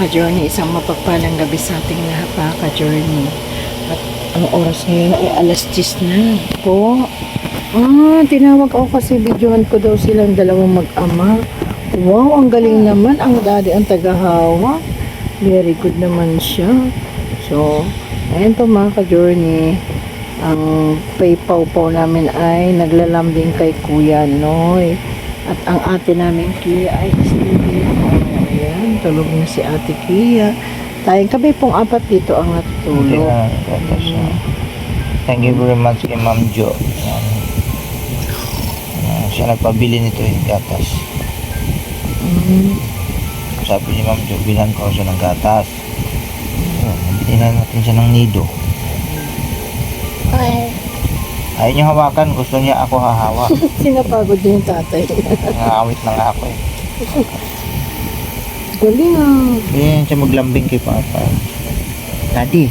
ka-journey, isang mapagpalang gabi sa ating lahat mga ka-journey. At ang oras ngayon ay alas 10 na po. Tinawag ako kasi videohan ko daw silang dalawang mag-ama. Wow, ang galing naman. Ang daddy ang tagahawa. Very good naman siya. So, ayan po mga ka-journey. Ang paypaw namin ay naglalambing kay Kuya Noy. At ang ate namin Kia ay sleeping. Ayan, tulog na si ate Kia. Tayong kami pong apat dito ang natutulog. Thank you very much kay Ma'am Jo. Siya nagpabili nito gatas. Sabi ni Ma'am Jo, bilhan ko siya ng gatas. Bilhan natin siya ng nido. Ayaw niya hawakan, gusto niya ako hahawa. Sinapagod niya yung tatay. Nangawit na nga ako Galing Yan siya maglambing kay Papa. Daddy,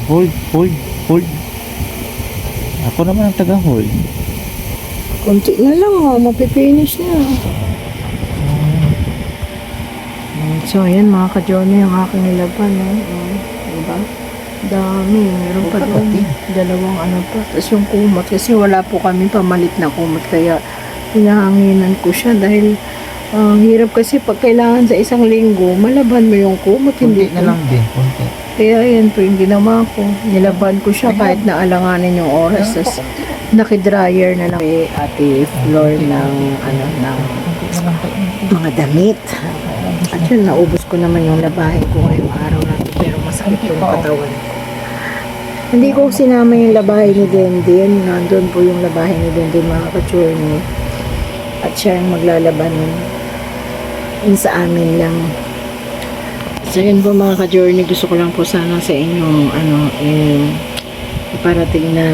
hold. Ako naman ang taga-hold. Kunti na lang mapipinish na. So ayan mga ka-journey, yung aking nilaban. Diba? Dami, meron pa doon. Dalawang pa. Tapos yung kumot, kasi wala po kami pamalit na kumot. Kaya pinahanginan ko siya dahil hirap kasi pag kailangan sa isang linggo, malaban mo yung kumot. Kunti na lang din, kunti. Kaya yan po yung ginawa ko. Nilaban ko siya kahit na alanganin yung oras. Tapos nakidryer na lang kay ate floor ng mga damit. At yun, naubos ko naman yung labahin ko ngayong araw na ito. Pero masakit yung katawan. Hindi ko sinama yung labahin ni Dendin. Nandun po yung labahin ni Dendin mga ka-journey. At siya yung maglalaban yun sa amin lang. So yun po mga ka-journey, gusto ko lang po sana sa inyong iparating na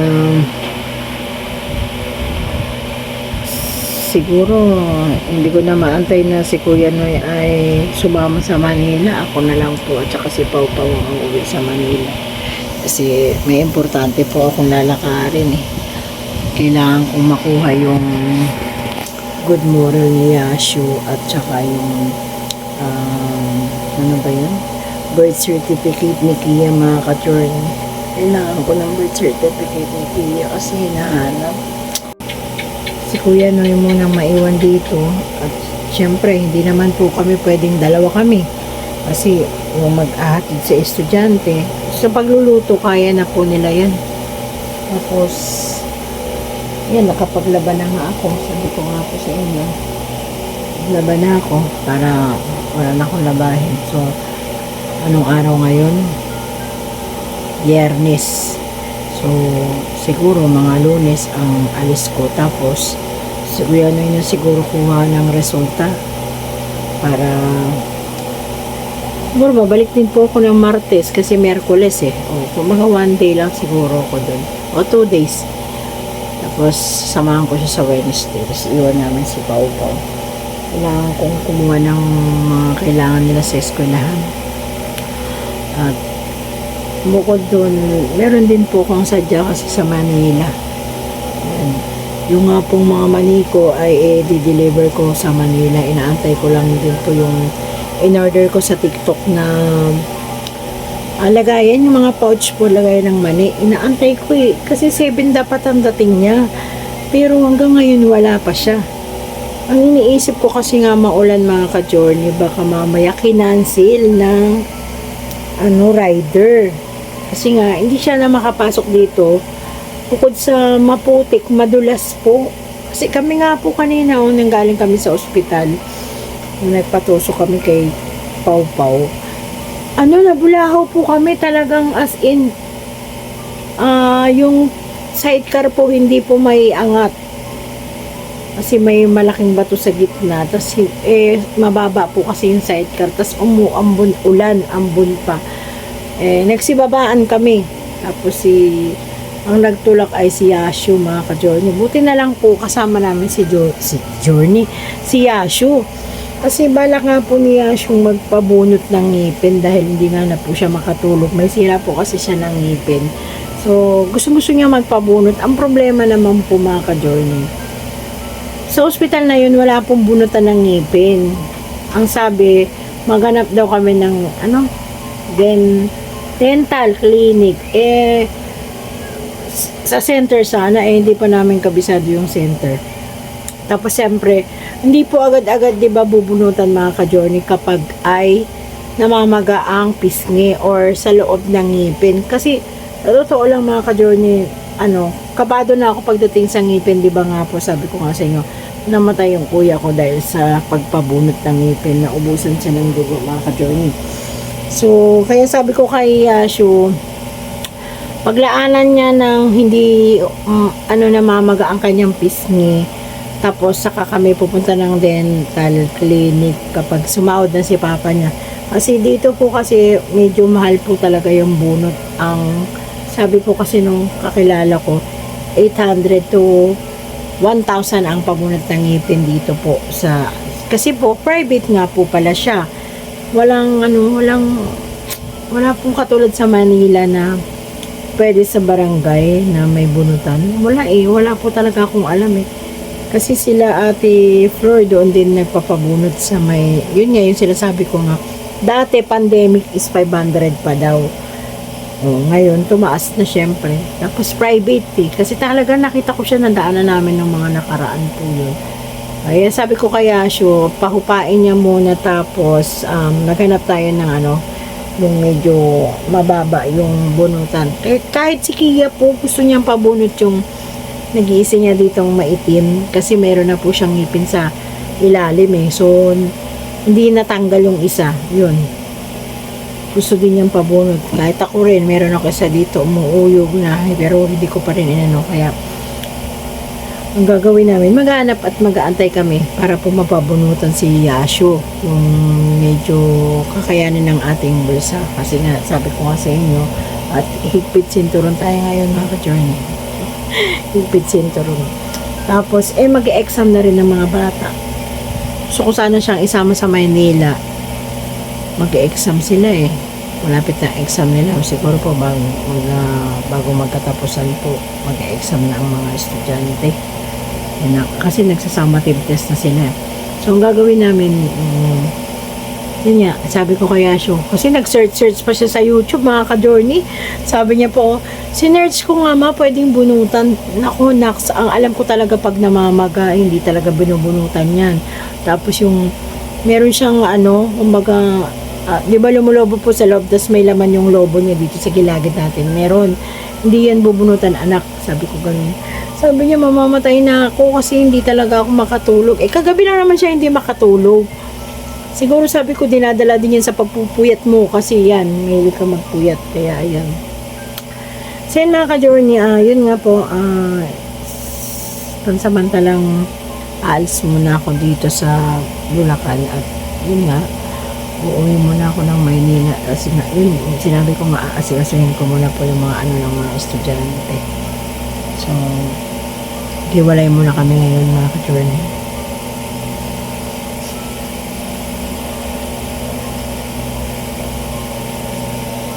siguro hindi ko na maantay na si Kuya Noy ay sumama sa Manila. Ako na lang po at saka si Pau Pau ang uwi sa Manila. Kasi may importante po akong lalakarin Kailangan kong makuha yung good moral ni Yashu at saka yung ano ba yun? Birth certificate ni Kia mga ka-journey. Kailangan ko ng birth certificate ni Kia kasi hinahanap. Si Kuya Noy munang maiwan dito at syempre hindi naman po kami pwedeng dalawa kami kasi yung mag-ahatid sa estudyante sa pagluluto kaya na po nila yan. Tapos yan, nakapaglaban na nga ako. Sabi ko nga po sa inyo, laban na ako para wala na akong labahin. So anong araw ngayon? Biyernes. So siguro mga Lunes ang alis ko. Tapos siguro na siguro kuha ng resulta para siguro babalik din po ako ng Martes kasi Merkules kung mga 1 day lang siguro ako dun o 2 days. Tapos samahan ko siya sa Wednesday. Tapos iwan namin si Pau Pau. Kailangan kong kumuha ng mga kailangan nila sa eskwelahan. At bukod doon, meron din po akong sadya kasi sa Manila. Ayan. Yung nga pong mga maniko ay di-deliver ko sa Manila. Inaantay ko lang din po yung in-order ko sa TikTok na lagayan, yung mga pouch po lagayan ng mani. Inaantay ko kasi 7 dapat ang dating niya. Pero hanggang ngayon wala pa siya. Ang iniisip ko kasi nga maulan mga ka-journey, baka mamaya kinansil ng rider. Kasi nga, hindi siya na makapasok dito. Bukod sa maputik, madulas po. Kasi kami nga po kanina, nanggaling kami sa ospital. Nagpatusok kami kay Pau Pau. Nabulahaw po kami talagang as in. Yung sidecar po, hindi po may angat. Kasi may malaking bato sa gitna. Tapos, mababa po kasi yung sidecar. Tapos, umuambon, ulan, ambon pa. Nagsibabaan kami. Tapos ang nagtulak ay si Yashu mga ka-journey. Buti na lang po kasama namin si Yashu. Kasi balak nga po ni Yashu magpabunot ng ngipin dahil hindi nga na po siya makatulog. May sira po kasi siya ng ngipin. So gusto niya magpabunot. Ang problema naman po mga ka-journey, sa ospital na yun wala pong bunutan ng ngipin. Ang sabi, Maganap daw kami ng dental clinic. Sa center sana, hindi pa namin kabisado yung center. Tapos siyempre, hindi po agad-agad 'di ba bubunutan mga ka-journey kapag ay namamaga ang pisngi or sa loob ng ngipin. Kasi totoo lang mga ka-journey, kabado na ako pagdating sa ngipin, 'di ba nga po sabi ko nga sa inyo, namatay yung kuya ko dahil sa pagpabunot ng ngipin, na ubusan siya ng dugo mga ka-journey. So, kaya sabi ko kay Yashu, paglaanan niya ng hindi namamaga ang kanyang pisngi. Tapos saka kami pupunta ng dental clinic kapag sumahod na si papa niya. Kasi dito po kasi medyo mahal po talaga yung bunot. Ang sabi po kasi nung kakilala ko, 800 to 1,000 ang pabunot ng ngipin dito po kasi po private nga po pala siya. Wala pong katulad sa Manila na pwede sa barangay na may bunutan. Wala po talaga akong alam eh. Kasi sila Ate Flor doon din nagpapabunot sa yun nga yung sinasabi ko nga, dati pandemic is 500 pa daw. Ngayon tumaas na syempre. Tapos private kasi talaga nakita ko siya, nadaanan namin ng mga nakaraan po yun. Kaya sabi ko kaya pahupain niya muna, tapos naghanap tayo ng yung medyo mababa yung bunutan. Kahit si Kia po gusto niyang pabunot yung nag-iisa niya ditong maitim kasi meron na po siyang ngipin sa ilalim so hindi natanggal yung isa, yun gusto din niyang pabunot. Kahit ako rin, meron ako isa dito umuuyog na, pero hindi ko pa rin kaya ang gagawin namin, maghanap at mag-aantay kami para po mapabunutan si Yashu, yung medyo kakayanin ng ating bulsa. Kasi nga sabi ko nga sa inyo, at higpit sinturon tayo ngayon mga ka-journey. Higpit sinturon. Tapos mag-exam na rin ng mga bata. So kung sana siyang isama sa Maynila, mag-exam sila malapit na exam nila, siguro po bago magkatapusan po mag-exam na ang mga estudyante. Kasi nagsasummative test na sila. So ang gagawin namin, yun nga, sabi ko kaya kasi nag-search pa siya sa YouTube mga ka-journey. Sabi niya po, sinearch ko nga pwedeng bunutan. Naku, ang alam ko talaga pag namamaga, hindi talaga binubunutan yan. Tapos meron siyang kumbaga, di ba lumulobo po sa loob, tapos may laman yung lobo niya dito sa gilagid natin. Meron, hindi yan bubunutan anak. Sabi ko ganun. Sabi niya, mamamatay na ako kasi hindi talaga ako makatulog. Kagabi lang naman siya hindi makatulog. Siguro sabi ko, dinadala din yan sa pagpupuyat mo kasi yan, may ka magpuyat. Kaya ayan. So yun mga ka-journey, yun nga po, pansamantalang aalis muna ako dito sa Bulacan at yun nga, uuwi muna ako ng Maynila kasi nga, yun, sinabi ko nga, asikasuhin ko muna po yung mga ng mga estudyante. So, hiwalay muna kami ngayon mga ka-journey.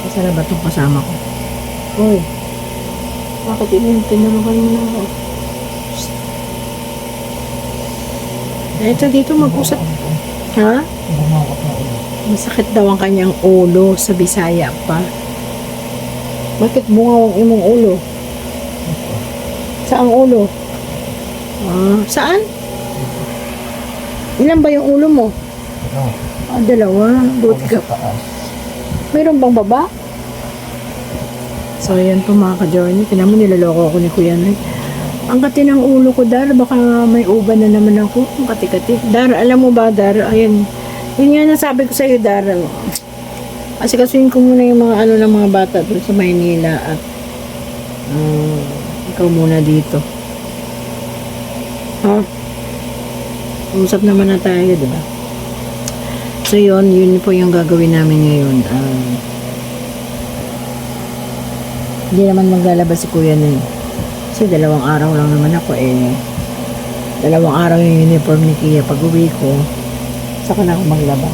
Kasi na ba itong kasama ko? Uy, bakit tinulukan mo na ako? Ito dito mag-usap. Ha? Masakit daw ang kanyang ulo, sa Bisaya pa. Bakit bungawang imong ulo? Saan ulo? Saan? Ilan ba yung ulo mo? Dalawa. Buti ka. Mayroon bang baba? So, yan po mga ka-journey. Tinan mo, niloloko ako ni Kuya Noy. Ang kati ng ulo ko, Dar. Baka may uban na naman ako. Ang kati-kati. Dar, alam mo ba, Dar? Ayan. Yun nga nasabi ko sa'yo, Dar. Kasi kasuhin ko muna yung mga ng mga bata doon sa Maynila at ikaw muna dito. Usap naman na tayo, diba? So yun po yung gagawin namin ngayon. Hindi naman maglalabas si Kuya Noy. Kasi 2 araw lang naman ako 2 araw yung uniform ni Kia. Pag uwi ko, saka na ako maglaba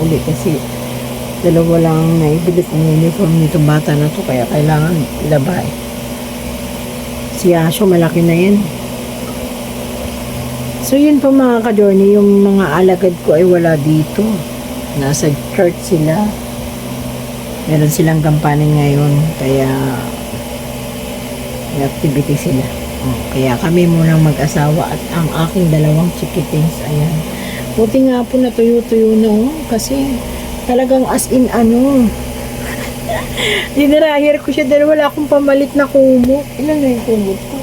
uli kasi 2 lang naibili kong uniform nitong bata na to, kaya kailangan ilaba Si Asho, malaki na yan. So yun po mga ka-journey, yung mga alagad ko ay wala dito. nasa church sila. Meron silang gampanin ngayon, kaya may activity sila. Kaya kami munang mag-asawa at ang aking dalawang chikitings, ayan. Buti nga po natuyo-tuyo na, kasi talagang as in dinarahir ko siya dahil wala akong pamalit na kumot. Ilan na yung kumot ko?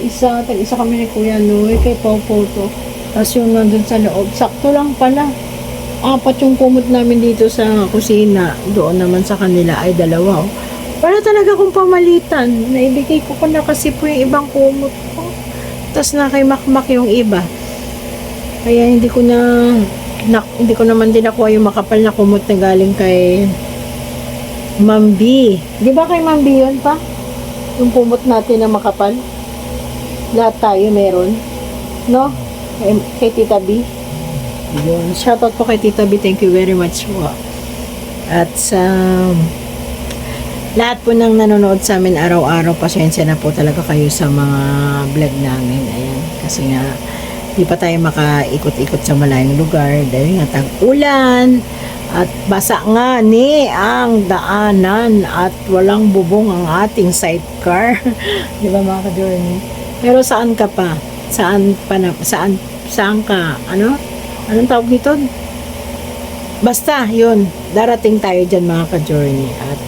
Isa kami ni Kuya Noy, kay Pau to. Tapos yung nandun sa loob, sakto lang pala. 4 yung kumot namin dito sa kusina. Doon naman sa kanila ay 2. Wala talaga akong pamalitan. Naibigay ko na kasi po yung ibang kumot ko. Tapos nakaimakmak yung iba. Kaya hindi ko naman din nakuha yung makapal na kumot na galing kay Mambi. Di ba kay Mambi yun pa? Yung kumot natin na makapal? Lahat tayo meron. No? Kay Tita B. Yun. Shoutout po kay Tita B. Thank you very much po. At sa lahat po ng nanonood sa amin araw-araw, pasensya na po talaga kayo sa mga vlog namin. Ayan. Kasi nga, di pa tayo makaikot-ikot sa malayong lugar dahil nga tag-ulan at basa nga ni ang daanan at walang bubong ang ating sidecar. Di ba mga ka-journey? Pero saan ka pa? Saan ka? Anong tawag dito? Basta, yun. Darating tayo dyan mga ka-journey. At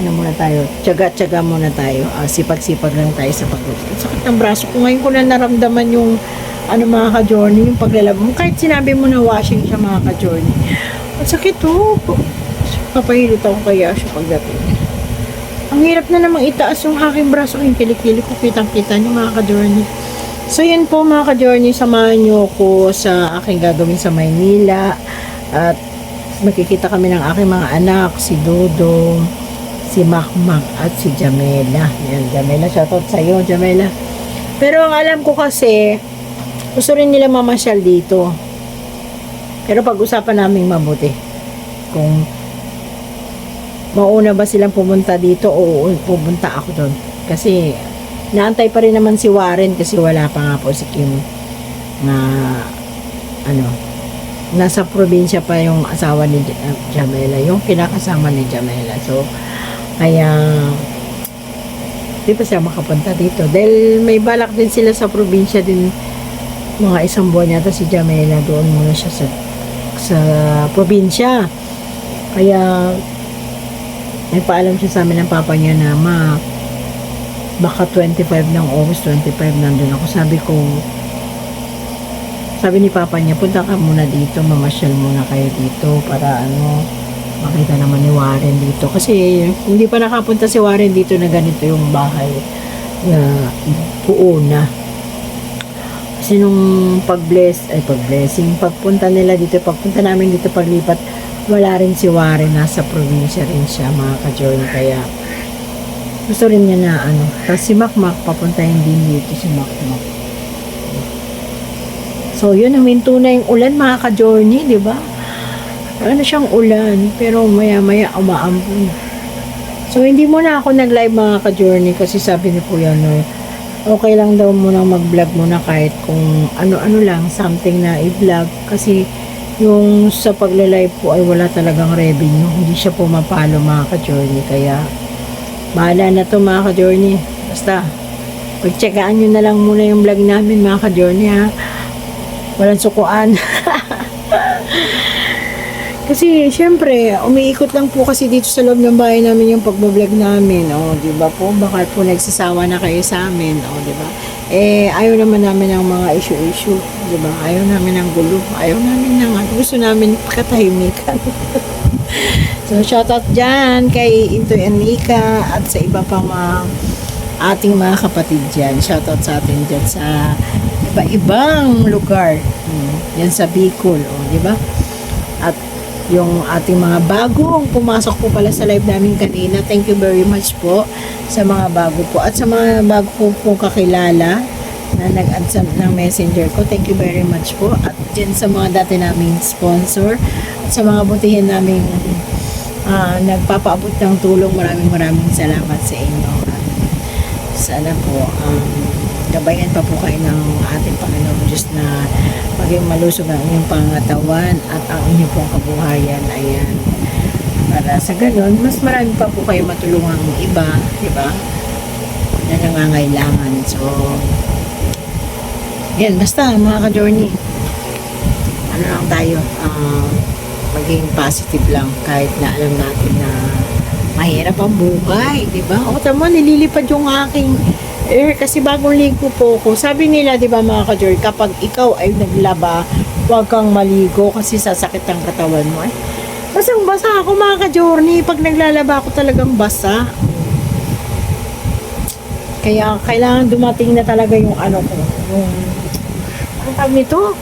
muna tayo? Tiyaga-tiyaga muna tayo. Sipag-sipag lang tayo sa pagod. Sakit ng braso ko. Ngayon ko na naramdaman yung mga ka-journey, yung paglalaba mo. Kahit sinabi mo na washing siya mga ka-journey. Ang sakit Papahilot ako kaya siya pagdating. Ang hirap na namang itaas yung aking braso. Yung kilik-kilik ko, kitang-kita niyo mga ka-journey. So yun po mga ka-journey, samahan niyo ko sa aking gagawin sa Maynila. At makikita kami ng aking mga anak, si Dodo, si Makmak at si Jamela. Yan, Jamela, shoutout sa iyo, Jamela. Pero ang alam ko kasi, gusto rin nila mamasyal dito. Pero pag-usapan namin mabuti. Kung mauna ba silang pumunta dito o pupunta ako doon. Kasi naantay pa rin naman si Warren kasi wala pa nga po si Kim na nasa probinsya pa yung asawa ni Jamela, yung kinakasama ni Jamela. So, kaya di pa siya makapunta dito. Dahil may balak din sila sa probinsya din, mga 1 buwan yata si Jamela, doon muna siya sa probinsya. Kaya may paalam siya sa amin ng papa niya na baka 25 ng August, 25 nandun ako. Sabi ni papa niya, punta ka muna dito, mamasyal muna kayo dito para makita naman ni Warren dito. Kasi hindi pa nakapunta si Warren dito na ganito yung bahay na buo na. Kasi nung pagpunta namin dito, paglipat, wala rin si Warren, nasa probinsya rin siya mga ka-journey. Kaya gusto rin niya na tapos si Makmak, papuntahin din dito si Makmak. So yun, huminto na yung ulan mga ka-journey, di ba? Siyang ulan, pero maya-maya umaambon. So hindi muna ako nag-live mga ka-journey kasi sabi ni Kuya Noy, okay lang daw muna mag-vlog muna kahit kung ano-ano lang, something na i-vlog. Kasi yung sa pagla-live po ay wala talagang revenue. Hindi siya pumapalo mga ka-journey. Kaya bahala na to mga ka-journey. Basta pagtsagaan nyo na lang muna yung vlog namin mga ka-journey ha. Walang sukuan. Kasi syempre umiikot lang po kasi dito sa loob ng bahay namin yung pagbablog namin. Di ba po? Baka po nagsasawa na kayo sa amin. Di ba? Ayaw naman namin ng mga issue. Di ba? Ayaw namin ng gulo. Ayaw namin ng gusto namin katahimikan. So, shoutout dyan kay Intoy Anika at sa iba pang ating mga kapatid dyan. Shoutout sa atin dyan sa iba-ibang lugar. Yan sa Bicol. Di ba? At yung ating mga bagong pumasok po pala sa live namin kanina. Thank you very much po sa mga bago po. At sa mga bago po pong kakilala na nag-add ng messenger ko. Thank you very much po. At dyan sa mga dati naming sponsor at sa mga butihin naming nagpapaabot ng tulong. Maraming salamat sa inyo. At sana po gabayan pa po kayo ng ating Panginoong Diyos na maging malusog ang inyong pangatawan at ang inyong pong kabuhayan. Ayan. Para sa ganun, mas marami pa po kayo matulungang iba, di ba? Na nangangailangan. So, yan, basta mga ka-journey. Ano lang tayo, maging positive lang kahit na alam natin na mahirap ang buhay, di ba? O tama, nililipad yung aking kasi bagong ligo po ko. Sabi nila, di ba mga ka-journey, kapag ikaw ay naglaba, huwag kang maligo kasi sasakit ang katawan mo. Basang-basa ako mga ka-journey. Pag naglalaba ako talagang basa. Kaya kailangan dumating na talaga yung ano ko, yung ang tawag nito,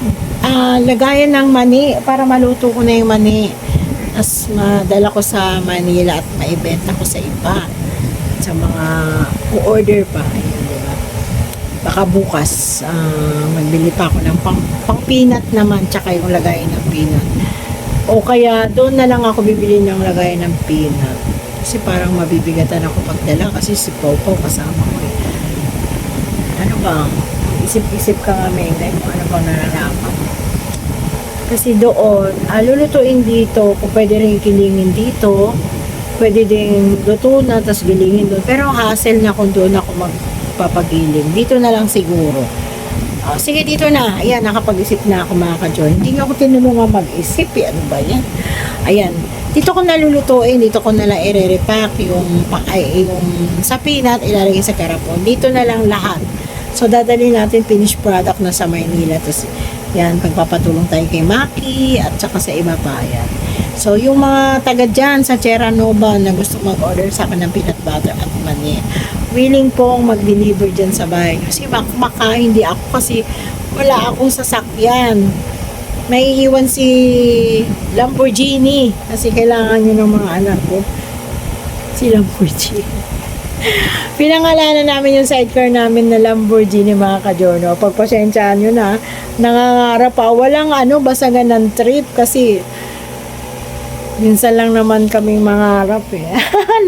lagayan ng mani para maluto ko na yung mani. As madala ko sa Manila at maibenta ko sa iba. Sa mga order pa. Ayun, diba? Baka bukas, magbili pa ako ng pang peanut naman, tsaka yung lagayan ng peanut. O kaya doon na lang ako bibili ng lagayan ng peanut. Kasi parang mabibigatan ako pagdala kasi si Popo kasama ko. Ano ba? Isip-isip ka nga, Mengay, kung ano bang nararapat. Kasi doon, lulutuin dito, kung pwede rin kilingin dito, pwede ding luto na, tapos gilingin doon. Pero hassle na kung doon ako magpapagiling. Dito na lang siguro. Sige, dito na. Ayan, nakapag-isip na ako mga ka-John. Hindi nga ako tinulungan mag-isip. Ano ba yan? Ayan. Dito ko nalulutuin. Dito ko nalang i-repack yung sa peanut, ilalagay sa karapon. Dito na lang lahat. So, dadali natin finished product na sa Maynila. Tapos, yan, pagpapatulong tayo kay Maki at saka sa iba pa. Ayan. So, yung mga taga dyan sa Terra Nova na gusto mag-order sa akin ng peanut butter at mani, willing pong mag-deliver dyan sa bahay. Kasi baka hindi ako kasi wala akong sasakyan. May iwan si Lamborghini kasi kailangan nyo ng mga anak ko. Si Lamborghini. Pinangalanan namin yung sidecar namin na Lamborghini mga ka-Jorno. Pagpasensyaan nyo na, nangangarap pa. Walang basagan ng trip kasi minsan lang naman kaming mangarap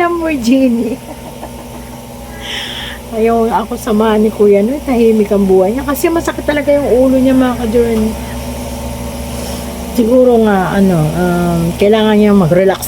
Lamborghini. Ayaw ako samahan ni Kuya tahimik ang buhay niya kasi masakit talaga yung ulo niya mga ka-journey. Siguro nga kailangan niya mag-relax,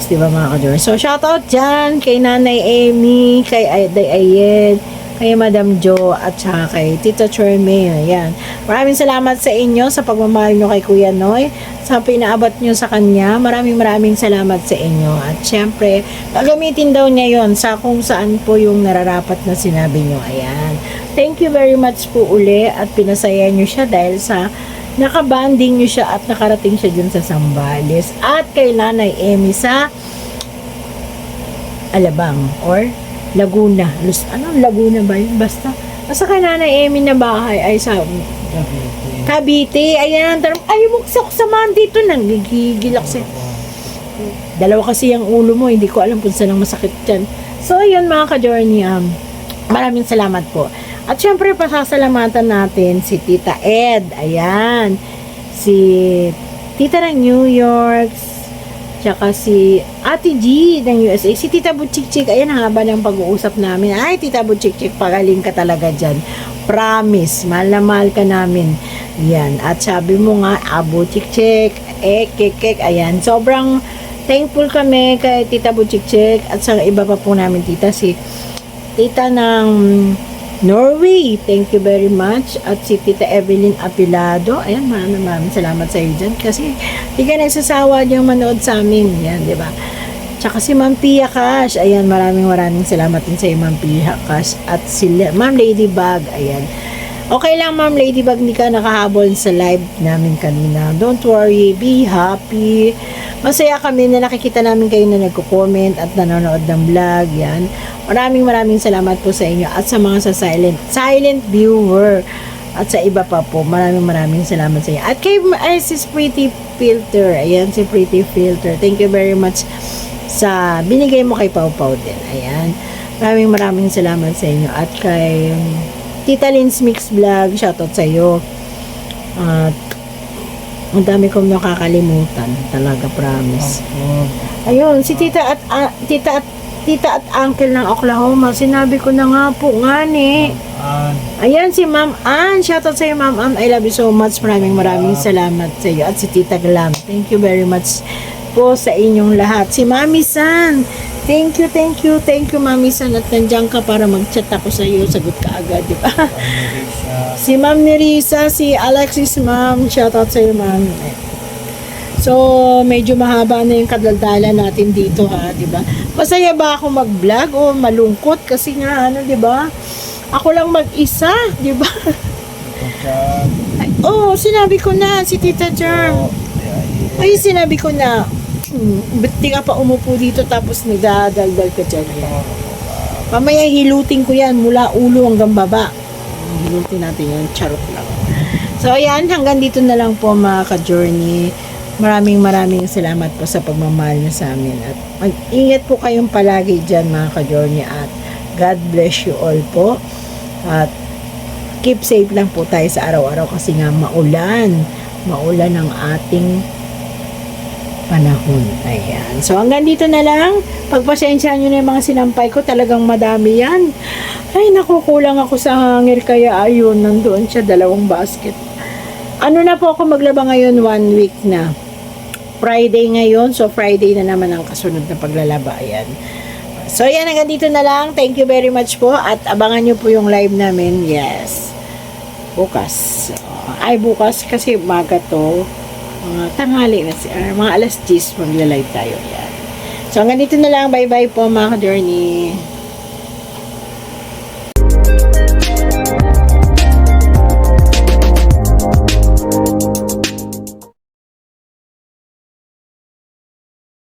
di ba mga ka-journey? So shoutout dyan kay Nanay Amy, kay Day Ayed, kay Madam Jo at saka kay Tita Charmaine. Ayan. Maraming salamat sa inyo sa pagmamahal nyo kay Kuya Noy, sa pinaabot nyo sa kanya. Maraming salamat sa inyo. At syempre, gagamitin daw niya yon sa kung saan po yung nararapat na sinabi nyo. Ayan. Thank you very much po uli at pinasaya nyo siya dahil sa nakabanding nyo siya at nakarating siya dyan sa Zambales. At kay Nanay Amy sa Alabang or Laguna. Laguna ba yun? Basta kay Nanay Amy na bahay ay sa Cavite. Ayan. Ayaw mo kasi ako samahan dito. Nanggigilak siya. Dalawa kasi yung ulo mo. Hindi ko alam kung saan ang masakit dyan. So, ayun mga ka-journey. Maraming salamat po. At syempre, pasasalamatan natin si Tita Ed. Ayan. Si Tita ng New York. Tsaka si Ate G ng USA. Si Tita Butchikchik. Ayan, haba ng pag-uusap namin. Ay, Tita Butchikchik, pagaling ka talaga dyan. Promise. Mahal na mahal ka namin. Yan. At sabi mo nga, Butchikchik, kek. Ayan. Sobrang thankful kami kay Tita Butchikchik. At sa iba pa po namin, Tita. Si Tita ng Norway. Thank you very much. At si Tita Evelyn Apilado. Ayan, maraming salamat sa iyo dyan. Kasi di ka nagsasawa diyang manood sa amin. Yan, di ba? Tsaka si Ma'am Pia Cash. Ayan, maraming salamat din sa iyo, Ma'am Pia Cash. At si Ma'am Ladybug. Ayan. Okay lang, Ma'am Ladybug, hindi ka nakahabol sa live namin kanina. Don't worry. Be happy. Masaya kami na nakikita namin kayo na nagko-comment at nanonood ng vlog. Yan. Maraming salamat po sa inyo at sa mga silent viewer at sa iba pa po. Maraming salamat sa inyo. At kay si Pretty Filter. Ayan, si Pretty Filter. Thank you very much sa binigay mo kay Pau Pau din. Ayan. Maraming salamat sa inyo. At kay Tita Lynn's Mix Vlog. Shoutout sa iyo. At ang dami kong nakakalimutan. Talaga, promise. Ayun, si Tita at Uncle ng Oklahoma. Sinabi ko na nga po nga ni. Ayan si Ma'am Ann. Shoutout sa iyo, Ma'am Ann. I love you so much. Maraming salamat sa iyo. At si Tita Glam. Thank you very much po sa inyong lahat. Si Mami San. Thank you, Mami San. At nandiyan ka para mag-chat ako sa iyo. Sagot ka agad, di ba? Si Ma'am Nerissa, si Alexis, Ma'am. Shoutout sa iyo, Ma'am. So, medyo mahaba na yung kadaldala natin dito, ha, di ba? Masaya ba ako mag-vlog o malungkot? Kasi nga, ano, di ba? Ako lang mag-isa, di ba? Sinabi ko na, si Tita Charm. Ay, sinabi ko na, ba't di ka pa umupo dito tapos nagdadaldal ka dyan? Pamaya hilutin ko yan mula ulo hanggang baba. Hilutin natin yan, charot lang. So, ayan, hanggang dito na lang po mga ka-journey. Maraming salamat po sa pagmamahal niyo sa amin. At mag-ingat po kayong palagi dyan mga ka-journey. At God bless you all po. At keep safe lang po tayo sa araw-araw kasi nga maulan ang ating panahon. Ayan. So hanggang dito na lang. Pagpasensyaan nyo na yung mga sinampay ko. Talagang madami yan. Ay, nakukulang ako sa hangir. Kaya ayun, nandoon siya, 2 basket. Ano na po ako maglaba ngayon? 1 week na. Friday ngayon. So Friday na naman ang kasunod na paglalaba. Ayan. So yan, hanggang dito na lang. Thank you very much po. At abangan nyo po yung live namin. Yes. Bukas. Bukas kasi umaga to. Tanghali na mga alas 10 magla-live tayo. Yan. So hanggang dito na lang. Bye-bye po mga ka-journey.